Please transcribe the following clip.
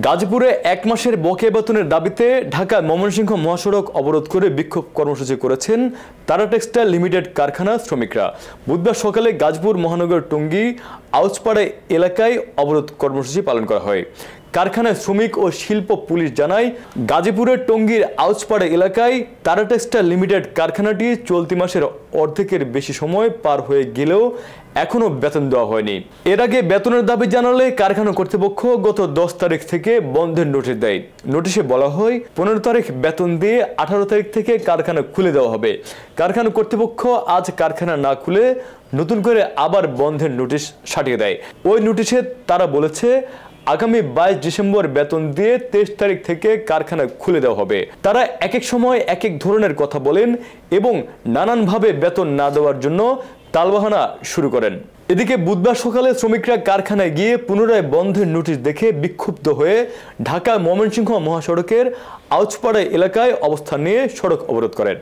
গাজীপুরে এক মাসের বকেয়া বেতনের দাবিতে ঢাকা ময়মনসিংহ মহাসড়ক অবরোধ করে বিক্ষোভ কর্মসূচি করেছেন তারা টেক্সটাইল লিমিটেড কারখানার শ্রমিকরা। বুধবার সকালে গাজীপুর মহানগর টঙ্গী আউচপাড়া এলাকায় অবরোধ কর্মসূচি পালন করা হয়। কারখানায় শ্রমিক ও শিল্প পুলিশ জানায়, গাজীপুরের টঙ্গীর আউচপাড়া এলাকায় তারা টেক্সটাইল লিমিটেড কারখানাটি চলতি মাসের অর্ধেকের বেশি সময় পার হয়ে গেলেও এখনো বেতন দেওয়া হয়নি। এর আগে বেতনের দাবি জানালে কারখানা কর্তৃপক্ষ গত 10 তারিখ থেকে বন্ধের নোটিশ দেয়। নোটিশে বলা হয় 15 তারিখ বেতন দিয়ে 18 তারিখ থেকে কারখানা খুলে দেওয়া হবে। কারখানা কর্তৃপক্ষ আজ কারখানা না খুলে নতুন করে আবার বন্ধের নোটিশ সাটিয়ে দেয়। ওই নোটিশে তারা বলেছে, আগামী 22 ডিসেম্বর বেতন দিয়ে 23 তারিখ থেকে কারখানা খুলে দেওয়া হবে। তারা এক এক সময় এক এক ধরনের কথা বলেন এবং নানানভাবে বেতন না দেওয়ার জন্য তালবাহানা শুরু করেন। এদিকে বুধবার সকালে শ্রমিকরা কারখানায় গিয়ে পুনরায় বন্ধের নোটিশ দেখে বিক্ষুব্ধ হয়ে ঢাকা ময়মনসিংহ মহাসড়কের আউচপাড়া এলাকায় অবস্থান নিয়ে সড়ক অবরোধ করেন।